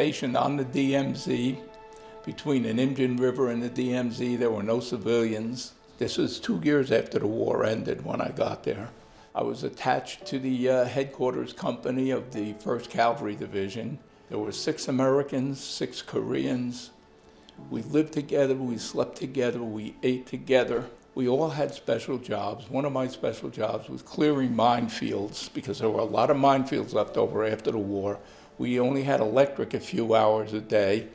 stationed on the DMZ, between an Indian River and the DMZ. There were no civilians. This was 2 years after the war ended when I got there. I was attached to the headquarters company of the 1st Cavalry Division. There were 6 Americans, 6 Koreans. We lived together, we slept together, we ate together. We all had special jobs. One of my special jobs was clearing minefields because there were a lot of minefields left over after the war. We only had electric a few hours a day.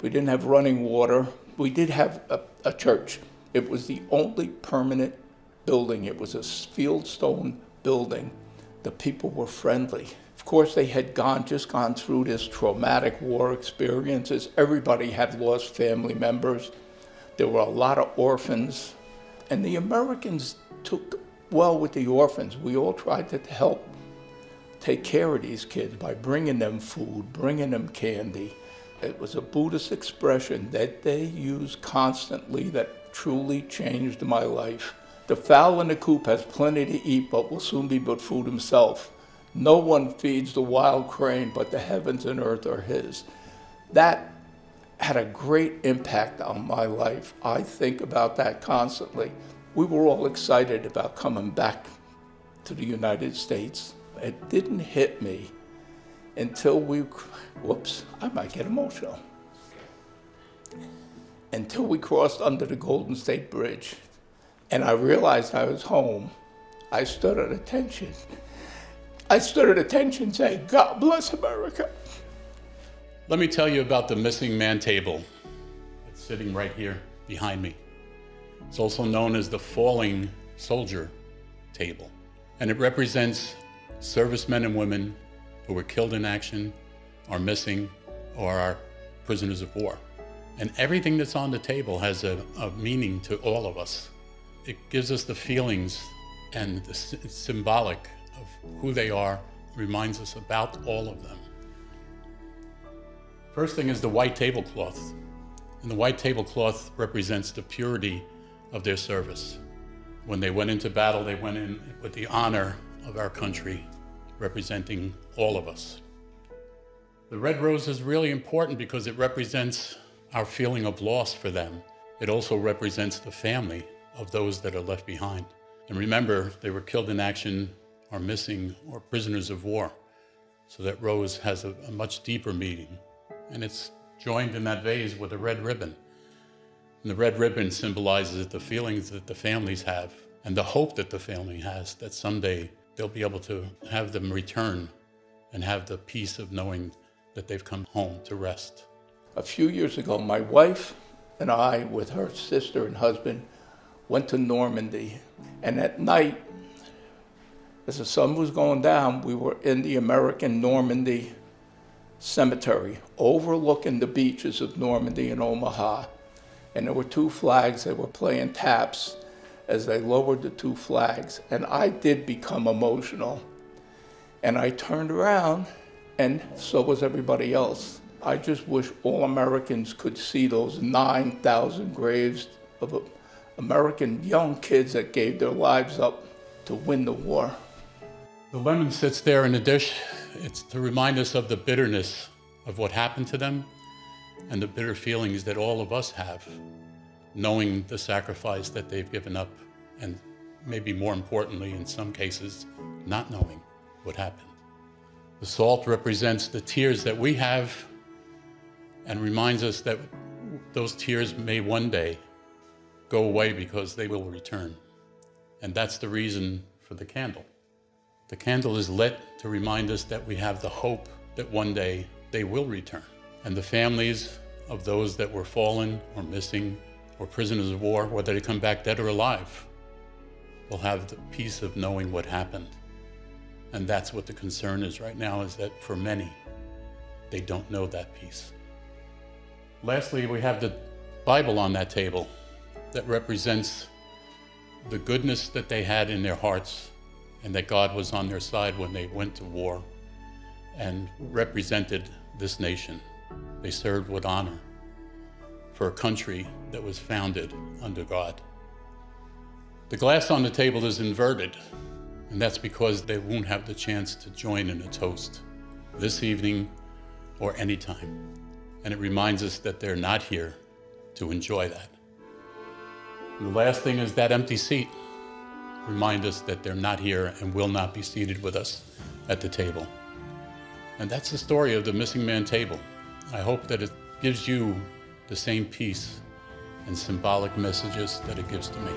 We didn't have running water. We did have a church. It was the only permanent building. It was a fieldstone building. The people were friendly. Of course, they had just gone through this traumatic war experiences. Everybody had lost family members. There were a lot of orphans. And the Americans took well with the orphans. We all tried to help take care of these kids by bringing them food, bringing them candy. It was a Buddhist expression that they used constantly that truly changed my life. The fowl in the coop has plenty to eat, but will soon be but food himself. No one feeds the wild crane, but the heavens and earth are his. That had a great impact on my life. I think about that constantly. We were all excited about coming back to the United States. It didn't hit me until I might get emotional. Until we crossed under the Golden State Bridge and I realized I was home, I stood at attention. I stood at attention saying, God bless America. Let me tell you about the missing man table that's sitting right here behind me. It's also known as the falling soldier table. And it represents servicemen and women who were killed in action, are missing, or are prisoners of war. And everything that's on the table has a meaning to all of us. It gives us the feelings and it's symbolic of who they are, reminds us about all of them. First thing is the white tablecloth. And the white tablecloth represents the purity of their service. When they went into battle, they went in with the honor of our country, representing all of us. The red rose is really important because it represents our feeling of loss for them. It also represents the family of those that are left behind. And remember, they were killed in action, or missing, or prisoners of war. So that rose has a much deeper meaning. And it's joined in that vase with a red ribbon. And the red ribbon symbolizes the feelings that the families have and the hope that the family has that someday they'll be able to have them return and have the peace of knowing that they've come home to rest. A few years ago, my wife and I, with her sister and husband, went to Normandy. And at night, as the sun was going down, we were in the American Normandy cemetery, overlooking the beaches of Normandy and Omaha. And there were 2 flags that were playing taps as they lowered the 2 flags. And I did become emotional. And I turned around, and so was everybody else. I just wish all Americans could see those 9,000 graves of American young kids that gave their lives up to win the war. The lemon sits there in a dish. It's to remind us of the bitterness of what happened to them and the bitter feelings that all of us have, knowing the sacrifice that they've given up, and maybe more importantly, in some cases, not knowing what happened. The salt represents the tears that we have and reminds us that those tears may one day go away because they will return. And that's the reason for the candle. The candle is lit to remind us that we have the hope that one day they will return. And the families of those that were fallen or missing or prisoners of war, whether they come back dead or alive, will have the peace of knowing what happened. And that's what the concern is right now, is that for many, they don't know that peace. Lastly, we have the Bible on that table that represents the goodness that they had in their hearts and that God was on their side when they went to war and represented this nation. They served with honor for a country that was founded under God. The glass on the table is inverted, and that's because they won't have the chance to join in a toast. This evening, or anytime. And it reminds us that they're not here to enjoy that. And the last thing is that empty seat. Remind us that they're not here and will not be seated with us at the table. And that's the story of the Missing Man table. I hope that it gives you the same peace and symbolic messages that it gives to me.